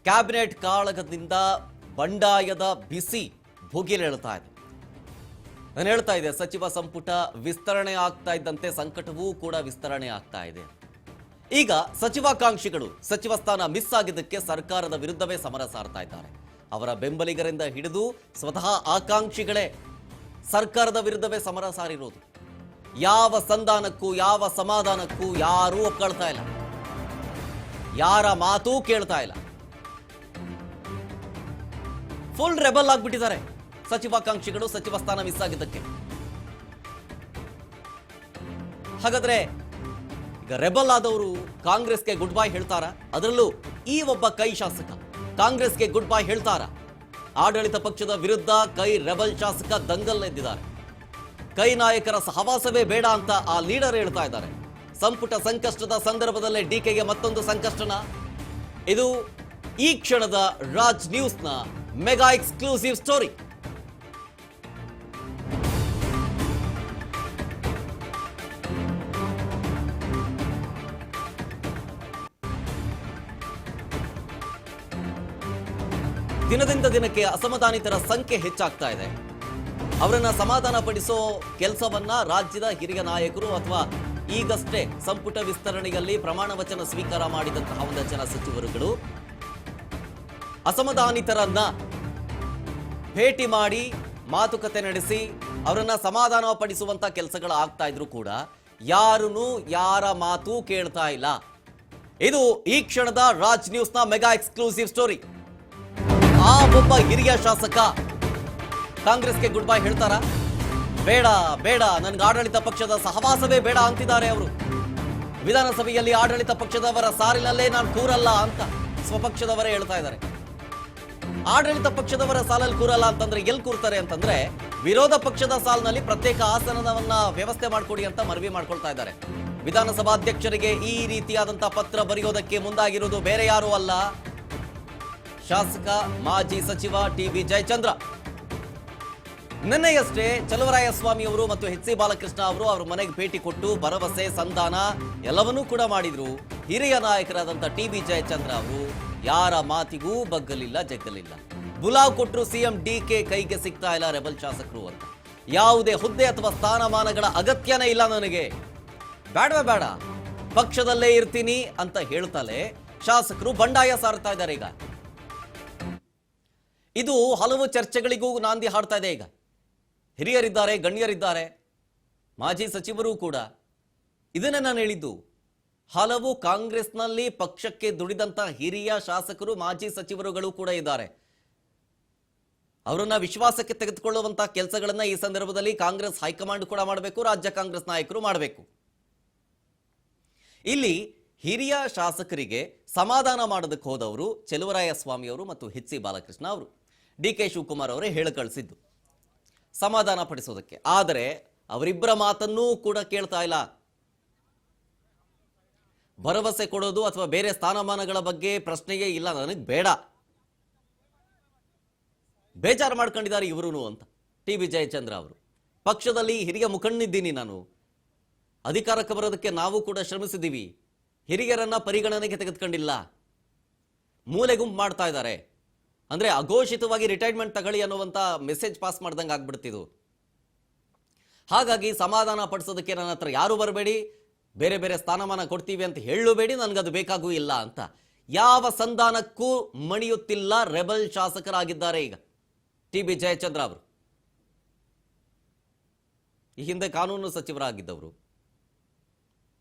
Cabinet ಕಾಳಗದಿಂದ ಬಂಡಾಯದ ಬಿಸಿ ಭುಗಿಲೇಳ್ತಾ ಇದೆ. ನಾನು ಹೇಳ್ತಾ ಇದೆ, ಸಚಿವ ಸಂಪುಟ ವಿಸ್ತರಣೆ ಆಗ್ತಾ ಇದ್ದಂತೆ ಸಂಕಟವೂ ಕೂಡ ವಿಸ್ತರಣೆ ಆಗ್ತಾ ಇದೆ. ಈಗ ಸಚಿವಾಕಾಂಕ್ಷಿಗಳು ಸಚಿವ ಸ್ಥಾನ ಮಿಸ್ ಆಗಿದ್ದಕ್ಕೆ ಸರ್ಕಾರದ ವಿರುದ್ಧವೇ ಸಮರ ಸಾರ್ತಾ ಇದ್ದಾರೆ. ಅವರ ಬೆಂಬಲಿಗರಿಂದ ಹಿಡಿದು ಸ್ವತಃ ಆಕಾಂಕ್ಷಿಗಳೇ ಸರ್ಕಾರದ ವಿರುದ್ಧವೇ ಸಮರ ಸಾರಿರೋದು. ಯಾವ ಸಂಧಾನಕ್ಕೂ ಯಾವ ಸಮಾಧಾನಕ್ಕೂ ಯಾರೂ ಒಪ್ಕೊಳ್ತಾ ಇಲ್ಲ, ಯಾರ ಮಾತೂ ಕೇಳ್ತಾ ಇಲ್ಲ. ಫುಲ್ ರೆಬಲ್ ಆಗ್ಬಿಟ್ಟಿದ್ದಾರೆ ಸಚಿವಾಕಾಂಕ್ಷಿಗಳು ಸಚಿವ ಸ್ಥಾನ ಮಿಸ್ ಆಗಿದ್ದಕ್ಕೆ. ಹಾಗಾದ್ರೆ ಈಗ ರೆಬಲ್ ಆದವರು ಕಾಂಗ್ರೆಸ್ಗೆ ಗುಡ್ ಬೈ ಹೇಳ್ತಾರ? ಅದರಲ್ಲೂ ಈ ಒಬ್ಬ ಕೈ ಶಾಸಕ ಕಾಂಗ್ರೆಸ್ಗೆ ಗುಡ್ ಬೈ ಹೇಳ್ತಾರ? ಆಡಳಿತ ಪಕ್ಷದ ವಿರುದ್ಧ ಕೈ ರೆಬಲ್ ಶಾಸಕ ದಂಗಲ್ ಎದ್ದಿದ್ದಾರೆ. ಕೈ ನಾಯಕರ ಸಹವಾಸವೇ ಬೇಡ ಅಂತ ಆ ಲೀಡರ್ ಹೇಳ್ತಾ ಇದ್ದಾರೆ. ಸಂಪುಟ ಸಂಕಷ್ಟದ ಸಂದರ್ಭದಲ್ಲೇ ಡಿಕೆಗೆ ಮತ್ತೊಂದು ಸಂಕಷ್ಟನ? ಇದು ಈ ಕ್ಷಣದ ರಾಜ್ ನ್ಯೂಸ್ನ ಮೆಗಾ ಎಕ್ಸ್ಕ್ಲೂಸಿವ್ ಸ್ಟೋರಿ. ದಿನದಿಂದ ದಿನಕ್ಕೆ ಅಸಮಾಧಾನಿತರ ಸಂಖ್ಯೆ ಹೆಚ್ಚಾಗ್ತಾ ಇದೆ. ಅವರನ್ನ ಸಮಾಧಾನ ಪಡಿಸೋ ಕೆಲಸವನ್ನ ರಾಜ್ಯದ ಹಿರಿಯ ನಾಯಕರು ಅಥವಾ ಈಗಷ್ಟೇ ಸಂಪುಟ ವಿಸ್ತರಣೆಯಲ್ಲಿ ಪ್ರಮಾಣ ವಚನ ಸ್ವೀಕಾರ ಮಾಡಿದಂತಹ ಒಂದಷ್ಟು ಜನ ಸಚಿವರುಗಳು ಅಸಮಾಧಾನಿತರನ್ನ ಭೇಟಿ ಮಾಡಿ ಮಾತುಕತೆ ನಡೆಸಿ ಅವರನ್ನ ಸಮಾಧಾನ ಪಡಿಸುವಂತ ಕೆಲಸಗಳು ಆಗ್ತಾ ಇದ್ರು ಕೂಡ ಯಾರನ್ನೂ ಯಾರ ಮಾತು ಕೇಳ್ತಾ ಇಲ್ಲ. ಇದು ಈ ಕ್ಷಣದ ರಾಜ್ ನ್ಯೂಸ್ನ ಮೆಗಾ ಎಕ್ಸ್ಕ್ಲೂಸಿವ್ ಸ್ಟೋರಿ. ಆ ಒಬ್ಬ ಹಿರಿಯ ಶಾಸಕ ಕಾಂಗ್ರೆಸ್ಗೆ ಗುಡ್ ಬೈ ಹೇಳ್ತಾರ? ಬೇಡ ಬೇಡ, ನನ್ಗೆ ಆಡಳಿತ ಪಕ್ಷದ ಸಹವಾಸವೇ ಬೇಡ ಅಂತಿದ್ದಾರೆ ಅವರು. ವಿಧಾನಸಭೆಯಲ್ಲಿ ಆಡಳಿತ ಪಕ್ಷದವರ ಸಾಲಿನಲ್ಲೇ ನಾನು ಕೂರಲ್ಲ ಅಂತ ಸ್ವಪಕ್ಷದವರೇ ಹೇಳ್ತಾ ಇದ್ದಾರೆ. ಆಡಳಿತ ಪಕ್ಷದವರ ಸಾಲಲ್ಲಿ ಕೂರಲ್ಲ ಅಂತಂದ್ರೆ ಎಲ್ಲಿ ಕೂರ್ತಾರೆ ಅಂತಂದ್ರೆ ವಿರೋಧ ಪಕ್ಷದ ಸಾಲಿನಲ್ಲಿ ಪ್ರತ್ಯೇಕ ಆಸನವನ್ನ ವ್ಯವಸ್ಥೆ ಮಾಡಿಕೊಡಿ ಅಂತ ಮನವಿ ಮಾಡ್ಕೊಳ್ತಾ ಇದ್ದಾರೆ. ವಿಧಾನಸಭಾಧ್ಯಕ್ಷರಿಗೆ ಈ ರೀತಿಯಾದಂತಹ ಪತ್ರ ಬರೆಯೋದಕ್ಕೆ ಮುಂದಾಗಿರುವುದು ಬೇರೆ ಯಾರೂ ಅಲ್ಲ, ಶಾಸಕ ಮಾಜಿ ಸಚಿವ ಟಿ.ಬಿ. ಜಯಚಂದ್ರ. ನಿನ್ನೆಯಷ್ಟೇ ಚಲುವರಾಯಸ್ವಾಮಿ ಅವರು ಮತ್ತು ಎಚ್.ಸಿ. ಬಾಲಕೃಷ್ಣ ಅವರು ಅವರ ಮನೆಗೆ ಭೇಟಿ ಕೊಟ್ಟು ಭರವಸೆ ಸಂಧಾನ ಎಲ್ಲವನ್ನೂ ಕೂಡ ಮಾಡಿದ್ರು. ಹಿರಿಯ ನಾಯಕರಾದಂಥ ಟಿ.ಬಿ. ಜಯಚಂದ್ರ ಅವರು ಯಾರ ಮಾತಿಗೂ ಬಗ್ಗಲಿಲ್ಲ, ಜಗ್ಗಲಿಲ್ಲ. ಬುಲಾವ್ ಕೊಟ್ಟರು ಸಿಎಂ ಡಿಕೆ ಕೈಗೆ ಸಿಗ್ತಾ ಇಲ್ಲ ರೆಬಲ್ ಶಾಸಕರು ಅಂತ. ಯಾವುದೇ ಹುದ್ದೆ ಅಥವಾ ಸ್ಥಾನಮಾನಗಳ ಅಗತ್ಯನೇ ಇಲ್ಲ ನನಗೆ, ಬೇಡವೇ ಬೇಡ, ಪಕ್ಷದಲ್ಲೇ ಇರ್ತೀನಿ ಅಂತ ಹೇಳ್ತಲೇ ಶಾಸಕರು ಬಂಡಾಯ ಸಾರ್ತಾ ಇದ್ದಾರೆ. ಈಗ ಇದು ಹಲವು ಚರ್ಚೆಗಳಿಗೂ ನಾಂದಿ ಹಾಡ್ತಾ ಇದೆ. ಈಗ ಹಿರಿಯರಿದ್ದಾರೆ, ಗಣ್ಯರಿದ್ದಾರೆ, ಮಾಜಿ ಸಚಿವರು ಕೂಡ. ಇದನ್ನೇ ನಾನು ಹೇಳಿದ್ದು, ಹಲವು ಕಾಂಗ್ರೆಸ್ನಲ್ಲಿ ಪಕ್ಷಕ್ಕೆ ದುಡಿದಂತ ಹಿರಿಯ ಶಾಸಕರು ಮಾಜಿ ಸಚಿವರುಗಳು ಕೂಡ ಇದ್ದಾರೆ. ಅವರನ್ನ ವಿಶ್ವಾಸಕ್ಕೆ ತೆಗೆದುಕೊಳ್ಳುವಂತಹ ಕೆಲಸಗಳನ್ನ ಈ ಸಂದರ್ಭದಲ್ಲಿ ಕಾಂಗ್ರೆಸ್ ಹೈಕಮಾಂಡ್ ಕೂಡ ಮಾಡಬೇಕು, ರಾಜ್ಯ ಕಾಂಗ್ರೆಸ್ ನಾಯಕರು ಮಾಡಬೇಕು. ಇಲ್ಲಿ ಹಿರಿಯ ಶಾಸಕರಿಗೆ ಸಮಾಧಾನ ಮಾಡೋದಕ್ಕೆ ಹೋದವರು ಚಲುವರಾಯಸ್ವಾಮಿ ಅವರು ಮತ್ತು ಎಚ್.ಸಿ. ಬಾಲಕೃಷ್ಣ ಅವರು. ಡಿ.ಕೆ. ಶಿವಕುಮಾರ್ ಅವರೇ ಹೇಳಿ ಕಳಿಸಿದ್ದು ಸಮಾಧಾನ ಪಡಿಸೋದಕ್ಕೆ. ಆದರೆ ಅವರಿಬ್ಬರ ಮಾತನ್ನೂ ಕೂಡ ಕೇಳ್ತಾ ಇಲ್ಲ. ಭರವಸೆ ಕೊಡೋದು ಅಥವಾ ಬೇರೆ ಸ್ಥಾನಮಾನಗಳ ಬಗ್ಗೆ ಪ್ರಶ್ನೆಯೇ ಇಲ್ಲ, ನನಗೆ ಬೇಡ, ಬೇಜಾರು ಮಾಡ್ಕೊಂಡಿದ್ದಾರೆ ಇವರು ಅಂತ ಟಿ.ಬಿ. ಜಯಚಂದ್ರ ಅವರು. ಪಕ್ಷದಲ್ಲಿ ಹಿರಿಯ ಮುಖಂಡಿದ್ದೀನಿ ನಾನು, ಅಧಿಕಾರಕ್ಕೆ ಬರೋದಕ್ಕೆ ನಾವು ಕೂಡ ಶ್ರಮಿಸಿದ್ದೀವಿ, ಹಿರಿಯರನ್ನ ಪರಿಗಣನೆಗೆ ತೆಗೆದುಕೊಂಡಿಲ್ಲ, ಮೂಲೆ ಗುಂಪು ಮಾಡ್ತಾ ಇದ್ದಾರೆ. ಅಂದ್ರೆ ಅಘೋಷಿತವಾಗಿ ರಿಟೈರ್ಮೆಂಟ್ ತಗೊಳ್ಳಿ ಅನ್ನುವಂತ ಮೆಸೇಜ್ ಪಾಸ್ ಮಾಡ್ದಂಗೆ ಆಗ್ಬಿಡ್ತಿದ್ದು. ಹಾಗಾಗಿ ಸಮಾಧಾನ ಪಡಿಸೋದಕ್ಕೆ ನನ್ನ ಹತ್ರ ಯಾರು ಬರಬೇಡಿ, ಬೇರೆ ಬೇರೆ ಸ್ಥಾನಮಾನ ಕೊಡ್ತೀವಿ ಅಂತ ಹೇಳಬೇಡಿ, ನನಗದು ಬೇಕಾಗೂ ಇಲ್ಲ ಅಂತ ಯಾವ ಸಂಧಾನಕ್ಕೂ ಮಣಿಯುತ್ತಿಲ್ಲ ರೆಬಲ್ ಶಾಸಕರಾಗಿದ್ದಾರೆ ಈಗ ಟಿ.ಬಿ. ಜಯಚಂದ್ರ ಅವರು. ಈ ಹಿಂದೆ ಕಾನೂನು ಸಚಿವರಾಗಿದ್ದವರು,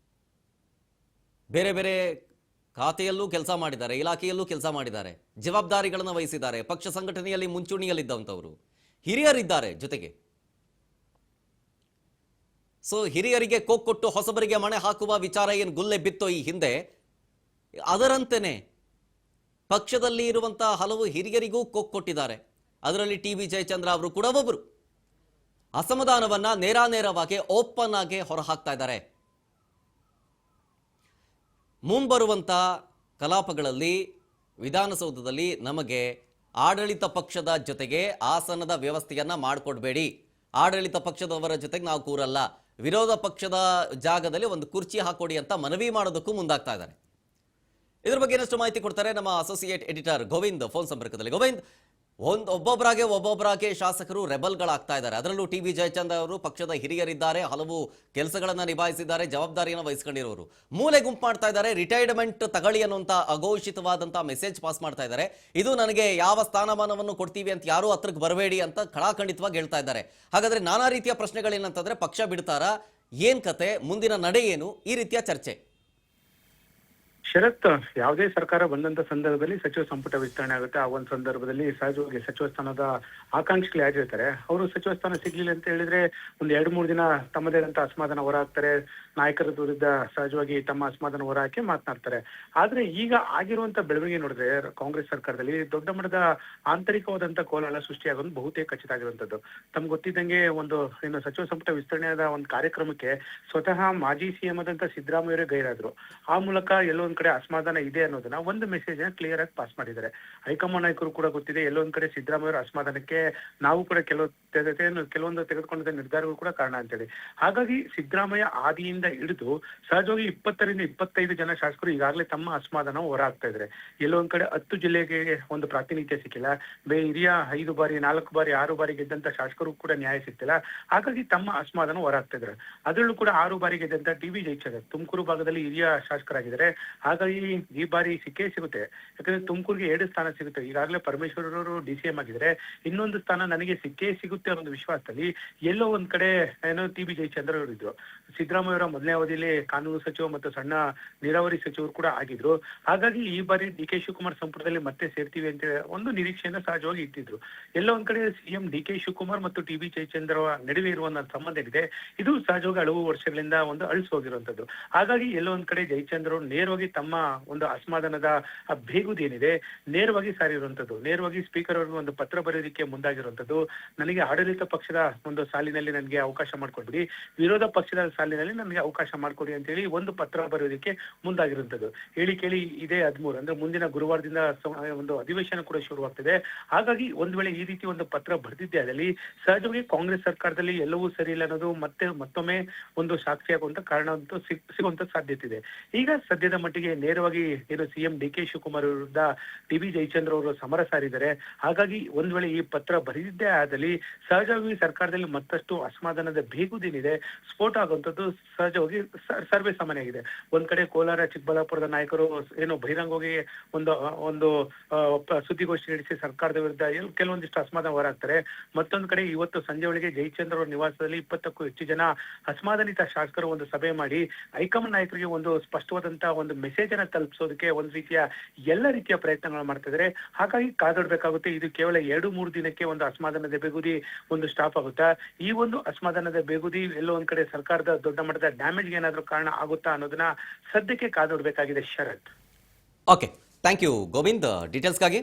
ಬೇರೆ ಬೇರೆ ಖಾತೆಯಲ್ಲೂ ಕೆಲಸ ಮಾಡಿದ್ದಾರೆ, ಇಲಾಖೆಯಲ್ಲೂ ಕೆಲಸ ಮಾಡಿದ್ದಾರೆ, ಜವಾಬ್ದಾರಿಗಳನ್ನು ವಹಿಸಿದ್ದಾರೆ, ಪಕ್ಷ ಸಂಘಟನೆಯಲ್ಲಿ ಮುಂಚೂಣಿಯಲ್ಲಿದ್ದಂಥವರು, ಹಿರಿಯರಿದ್ದಾರೆ ಜೊತೆಗೆ. ಸೊ ಹಿರಿಯರಿಗೆ ಕೊಟ್ಟು ಹೊಸಬರಿಗೆ ಮಣೆ ಹಾಕುವ ವಿಚಾರ ಏನು ಗುಲ್ಲೆ ಬಿತ್ತೋ ಈ ಹಿಂದೆ, ಅದರಂತೆಯೇ ಪಕ್ಷದಲ್ಲಿ ಇರುವಂತಹ ಹಲವು ಹಿರಿಯರಿಗೂ ಕೊಟ್ಟಿದ್ದಾರೆ. ಅದರಲ್ಲಿ ಟಿ.ಬಿ. ಜಯಚಂದ್ರ ಅವರು ಕೂಡ ಒಬ್ಬರು. ಅಸಮಾಧಾನವನ್ನ ನೇರಾನೇರವಾಗಿ ಓಪನ್ ಆಗಿ ಹೊರಹಾಕ್ತಾ ಇದ್ದಾರೆ. ಮುಂಬರುವಂತ ಕಲಾಪಗಳಲ್ಲಿ ವಿಧಾನಸೌಧದಲ್ಲಿ ನಮಗೆ ಆಡಳಿತ ಪಕ್ಷದ ಜೊತೆಗೆ ಆಸನದ ವ್ಯವಸ್ಥೆಯನ್ನ ಮಾಡಿಕೊಡ್ಬೇಡಿ, ಆಡಳಿತ ಪಕ್ಷದವರ ಜೊತೆಗೆ ನಾವು ಕೂರಲ್ಲ, ವಿರೋಧ ಪಕ್ಷದ ಜಾಗದಲ್ಲಿ ಒಂದು ಕುರ್ಚಿ ಹಾಕೊಡಿ ಅಂತ ಮನವಿ ಮಾಡೋದಕ್ಕೂ ಮುಂದಾಗ್ತಾ ಇದ್ದಾರೆ. ಇದ್ರ ಬಗ್ಗೆ ಇನ್ನಷ್ಟು ಮಾಹಿತಿ ಕೊಡ್ತಾರೆ ನಮ್ಮ ಅಸೋಸಿಯೇಟ್ ಎಡಿಟರ್ ಗೋವಿಂದ್ ಫೋನ್ ಸಂಪರ್ಕದಲ್ಲಿ. ಗೋವಿಂದ್, ಒಬ್ಬೊಬ್ಬರಾಗೆ ಶಾಸಕರು ರೆಬಲ್ಗಳಾಗ್ತಾ ಇದ್ದಾರೆ. ಅದರಲ್ಲೂ ಟಿ.ಬಿ. ಜಯಚಂದ್ರ ಅವರು ಪಕ್ಷದ ಹಿರಿಯರಿದ್ದಾರೆ, ಹಲವು ಕೆಲಸಗಳನ್ನ ನಿಭಾಯಿಸಿದ್ದಾರೆ, ಜವಾಬ್ದಾರಿಯನ್ನು ವಹಿಸಿಕೊಂಡಿರೋರು. ಮೂಲೆ ಗುಂಪು ಮಾಡ್ತಾ ಇದ್ದಾರೆ, ರಿಟೈರ್ಮೆಂಟ್ ತಗೊಳ್ಳಿ ಅನ್ನುವಂತ ಅಘೋಷಿತವಾದಂತಹ ಮೆಸೇಜ್ ಪಾಸ್ ಮಾಡ್ತಾ ಇದ್ದಾರೆ. ಇದು ನನಗೆ ಯಾವ ಸ್ಥಾನಮಾನವನ್ನು ಕೊಡ್ತೀವಿ ಅಂತ ಯಾರು ಹತ್ರಕ್ಕೆ ಬರಬೇಡಿ ಅಂತ ಖಡಾಖಂಡಿತವಾಗಿ ಹೇಳ್ತಾ ಇದ್ದಾರೆ. ಹಾಗಾದ್ರೆ ನಾನಾ ರೀತಿಯ ಪ್ರಶ್ನೆಗಳೇನಂತಂದ್ರೆ ಪಕ್ಷ ಬಿಡ್ತಾರಾ, ಏನ್ ಕತೆ, ಮುಂದಿನ ನಡೆ ಏನು, ಈ ರೀತಿಯ ಚರ್ಚೆ. ಶರತ್, ಯಾವುದೇ ಸರ್ಕಾರ ಬಂದಂತ ಸಂದರ್ಭದಲ್ಲಿ ಸಚಿವ ಸಂಪುಟ ವಿಸ್ತರಣೆ ಆಗುತ್ತೆ. ಆ ಒಂದು ಸಂದರ್ಭದಲ್ಲಿ ಸಹಜವಾಗಿ ಸಚಿವ ಸ್ಥಾನದ ಆಕಾಂಕ್ಷಿಗಳು ಯಾರಿರ್ತಾರೆ ಅವರು ಸಚಿವ ಸ್ಥಾನ ಸಿಗ್ಲಿಲ್ಲ ಅಂತ ಹೇಳಿದ್ರೆ ಒಂದು 2-3 ದಿನ ತಮ್ಮದೇ ಆದಂತ ಅಸಮಾಧಾನ ಹೊರಹಾಕ್ತಾರೆ. ನಾಯಕರ ವಿರುದ್ಧ ಸಹಜವಾಗಿ ತಮ್ಮ ಅಸಮಾಧಾನ ಹೊರಹಾಕಿ ಮಾತನಾಡ್ತಾರೆ. ಆದ್ರೆ ಈಗ ಆಗಿರುವಂತ ಬೆಳವಣಿಗೆ ನೋಡಿದ್ರೆ ಕಾಂಗ್ರೆಸ್ ಸರ್ಕಾರದಲ್ಲಿ ದೊಡ್ಡ ಮಟ್ಟದ ಆಂತರಿಕವಾದಂತ ಕೋಲಾಹಲ ಸೃಷ್ಟಿಯಾಗೋದು ಬಹುತೇಕ ಖಚಿತ ಆಗಿರುವಂತದ್ದು. ತಮ್ಗೆ ಗೊತ್ತಿದ್ದಂಗೆ ಒಂದು ಏನು ಸಚಿವ ಸಂಪುಟ ವಿಸ್ತರಣೆಯಾದ ಒಂದು ಕಾರ್ಯಕ್ರಮಕ್ಕೆ ಸ್ವತಃ ಮಾಜಿ ಸಿಎಂ ಆದಂತ ಸಿದ್ದರಾಮಯ್ಯ ಗೈರಾದ್ರು. ಆ ಮೂಲಕ ಎಲ್ಲೊಂದ್ ಕಡೆ ಅಸಮಾಧಾನ ಇದೆ ಅನ್ನೋದನ್ನ ಒಂದು ಮೆಸೇಜ್ ಕ್ಲಿಯರ್ ಆಗಿ ಪಾಸ್ ಮಾಡಿದ್ದಾರೆ. ಹೈಕಮಾಂಡ್ ನಾಯಕರು ಕೂಡ ಗೊತ್ತಿದೆ, ಎಲ್ಲೊಂದ್ ಕಡೆ ಸಿದ್ದರಾಮಯ್ಯ ಅಸಮಾಧಾನಕ್ಕೆ ನಾವು ಕೂಡ ಕೆಲವೊಂದು ತೆಗೆದುಕೊಂಡ ನಿರ್ಧಾರಗಳು ಕೂಡ ಕಾರಣ ಅಂತೇಳಿ. ಹಾಗಾಗಿ ಸಿದ್ದರಾಮಯ್ಯ ಆದಿಯಿಂದ ಹಿಡಿದು ಸಹಜವಾಗಿ 20-25 ಜನ ಶಾಸಕರು ಈಗಾಗಲೇ ತಮ್ಮ ಅಸಮಾಧಾನ ಹೊರಹಾಕ್ತಾ ಇದ್ದಾರೆ. ಎಲ್ಲೊಂದ್ ಕಡೆ 10 ಜಿಲ್ಲೆಗೆ ಒಂದು ಪ್ರಾತಿನಿಧ್ಯ ಸಿಕ್ಕಿಲ್ಲ. ಹಿರಿಯ 5 ಬಾರಿ 4 ಬಾರಿ 6 ಬಾರಿ ಗೆದ್ದಂತ ಶಾಸಕರು ಕೂಡ ನ್ಯಾಯ ಸಿಗ್ತಿಲ್ಲ. ಹಾಗಾಗಿ ತಮ್ಮ ಅಸಮಾಧಾನ ಹೊರಹಾಕ್ತಾ ಇದ್ದಾರೆ. ಅದರಲ್ಲೂ ಕೂಡ 6 ಬಾರಿ ಗೆದ್ದಂತ ಟಿ.ಬಿ. ಜಯಚಂದ್ರ ತುಮಕೂರು ಭಾಗದಲ್ಲಿ ಹಿರಿಯ ಶಾಸಕರಾಗಿದ್ದಾರೆ. ಹಾಗಾಗಿ ಈ ಬಾರಿ ಸಿಕ್ಕೇ ಸಿಗುತ್ತೆ. ಯಾಕಂದ್ರೆ ತುಮಕೂರಿಗೆ 2 ಸ್ಥಾನ ಸಿಗುತ್ತೆ. ಈಗಾಗಲೇ ಪರಮೇಶ್ವರ್ ಅವರು ಡಿ.ಸಿ.ಎಂ ಆಗಿದ್ದಾರೆ. ಇನ್ನೊಂದು ಸ್ಥಾನ ನನಗೆ ಸಿಕ್ಕೇ ಸಿಗುತ್ತೆ ಅನ್ನೋ ಒಂದು ವಿಶ್ವಾಸದಲ್ಲಿ ಎಲ್ಲೋ ಒಂದ್ ಕಡೆ ಏನೋ ಟಿ.ಬಿ. ಜಯಚಂದ್ರ ಅವರು ಇದ್ರು. ಸಿದ್ದರಾಮಯ್ಯ ಅವರ ಮೊದಲನೇ ಅವಧಿಯಲ್ಲಿ ಕಾನೂನು ಸಚಿವ ಮತ್ತು ಸಣ್ಣ ನೀರಾವರಿ ಸಚಿವರು ಕೂಡ ಆಗಿದ್ರು. ಹಾಗಾಗಿ ಈ ಬಾರಿ ಡಿ.ಕೆ. ಶಿವಕುಮಾರ್ ಸಂಪುಟದಲ್ಲಿ ಮತ್ತೆ ಸೇರ್ತೀವಿ ಅಂತ ಒಂದು ನಿರೀಕ್ಷೆಯನ್ನು ಸಹಜವಾಗಿ ಇಟ್ಟಿದ್ರು. ಎಲ್ಲೋ ಒಂದ್ ಕಡೆ ಸಿಎಂ ಡಿ.ಕೆ. ಶಿವಕುಮಾರ್ ಮತ್ತು ಟಿ.ಬಿ. ಜಯಚಂದ್ರ ನಡುವೆ ಇರುವ ಸಂಬಂಧ ಏನಿದೆ ಇದು ಸಹಜವಾಗಿ ಹಲವು ವರ್ಷಗಳಿಂದ ಒಂದು ಅಳಿಸಿ ಹೋಗಿರುವಂತದ್ದು. ಹಾಗಾಗಿ ಎಲ್ಲೋ ಒಂದ್ ಕಡೆ ಜಯಚಂದ್ರ ಅವರು ನೇರವಾಗಿ ತಮ್ಮ ಒಂದು ಅಸಮಾಧಾನದ ಬೇಗುದಿ ಏನಿದೆ ನೇರವಾಗಿ ಸಾರಿರುವಂತದ್ದು. ನೇರವಾಗಿ ಸ್ಪೀಕರ್ ಅವರಿಗೆ ಒಂದು ಪತ್ರ ಬರೆಯೋದಕ್ಕೆ ಮುಂದಾಗಿರುವಂತದ್ದು. ನನಗೆ ಆಡಳಿತ ಪಕ್ಷದ ಒಂದು ಸಾಲಿನಲ್ಲಿ ನನಗೆ ಅವಕಾಶ ಮಾಡ್ಕೊಡ್ಬಿಡಿ, ವಿರೋಧ ಪಕ್ಷದ ಸಾಲಿನಲ್ಲಿ ನನಗೆ ಅವಕಾಶ ಮಾಡ್ಕೊಡಿ ಅಂತ ಹೇಳಿ ಒಂದು ಪತ್ರ ಬರೆಯೋದಕ್ಕೆ ಮುಂದಾಗಿರುವಂತದ್ದು. ಹೇಳಿ ಕೇಳಿ ಇದೇ 13 ಅಂದ್ರೆ ಮುಂದಿನ ಗುರುವಾರದಿಂದ ಒಂದು ಅಧಿವೇಶನ ಕೂಡ ಶುರುವಾಗ್ತಿದೆ. ಹಾಗಾಗಿ ಒಂದ್ ವೇಳೆ ಈ ರೀತಿ ಒಂದು ಪತ್ರ ಬರೆದಿದ್ದೇ ಆದಲ್ಲಿ ಸಹಜವಾಗಿ ಕಾಂಗ್ರೆಸ್ ಸರ್ಕಾರದಲ್ಲಿ ಎಲ್ಲವೂ ಸರಿ ಇಲ್ಲ ಅನ್ನೋದು ಮತ್ತೊಮ್ಮೆ ಒಂದು ಸಾಕ್ಷಿಯಾಗುವಂತ ಕಾರಣ ಅಂತೂ ಸಿಗುವಂತ ಸಾಧ್ಯತೆ ಇದೆ. ಈಗ ಸದ್ಯದ ಮಟ್ಟಿಗೆ ನೇರವಾಗಿ ಏನು ಸಿಎಂ ಡಿ.ಕೆ. ಶಿವಕುಮಾರ್ ವಿರುದ್ಧ ಟಿ.ಬಿ. ಜಯಚಂದ್ರ ಅವರು ಸಮರ ಸಾರಿದ್ದಾರೆ. ಹಾಗಾಗಿ ಒಂದ್ ವೇಳೆ ಈ ಪತ್ರ ಬರೆದಿದ್ದೇ ಆದಲ್ಲಿ ಸಹಜವಾಗಿ ಸರ್ಕಾರದಲ್ಲಿ ಮತ್ತಷ್ಟು ಅಸಮಾಧಾನದ ಬೇಗುದೇನಿದೆ ಸ್ಫೋಟ ಆಗುವಂತದ್ದು ಸಹಜವಾಗಿ ಸರ್ವೇ ಸಾಮಾನ್ಯ ಆಗಿದೆ. ಒಂದ್ ಕಡೆ ಕೋಲಾರ ಚಿಕ್ಕಬಳ್ಳಾಪುರದ ನಾಯಕರು ಏನು ಬಹಿರಂಗವಾಗಿ ಒಂದು ಸುದ್ದಿಗೋಷ್ಠಿ ನಡೆಸಿ ಸರ್ಕಾರದ ವಿರುದ್ಧ ಕೆಲವೊಂದಿಷ್ಟು ಅಸಮಾಧಾನ ಹೊರಹಾಕ್ತಾರೆ. ಮತ್ತೊಂದು ಕಡೆ ಇವತ್ತು ಸಂಜೆ ವೇಳೆಗೆ ಜಯಚಂದ್ರ ಅವರ ನಿವಾಸದಲ್ಲಿ 20ಕ್ಕೂ ಹೆಚ್ಚು ಜನ ಅಸಮಾಧಾನಿತ ಶಾಸಕರು ಒಂದು ಸಭೆ ಮಾಡಿ ಹೈಕಮಾಂಡ್ ನಾಯಕರಿಗೆ ಒಂದು ಸ್ಪಷ್ಟವಾದಂತ ಒಂದು ಮೆಸೇಜ್ ಅನ್ನ ತಲುಪಿಸೋದಕ್ಕೆ ಒಂದ್ ರೀತಿಯ ಎಲ್ಲ ರೀತಿಯ ಪ್ರಯತ್ನಗಳು ಮಾಡ್ತಾ ಇದ್ದಾರೆ. ಹಾಗಾಗಿ ಕಾದಾಡಬೇಕಾಗುತ್ತೆ. ಇದು ಕೇವಲ 2-3 ದಿನಕ್ಕೆ ಒಂದು ಅಸಮಾಧಾನದ ಬೇಗುದಿ ಒಂದು ಸ್ಟಾಪ್ ಆಗುತ್ತಾ, ಈ ಒಂದು ಅಸಮಾಧಾನದ ಬೇಗುದಿ ಎಲ್ಲೋ ಒಂದ್ ಕಡೆ ಸರ್ಕಾರದ ದೊಡ್ಡ ಮಟ್ಟದ ಡ್ಯಾಮೇಜ್ಗೆ ಏನಾದ್ರೂ ಕಾರಣ ಆಗುತ್ತಾ ಅನ್ನೋದನ್ನ ಸದ್ಯಕ್ಕೆ ಕಾದಾಡಬೇಕಾಗಿದೆ. Sharath. Okay, thank you Govind ಡೀಟೇಲ್ಸ್ಗಾಗಿ.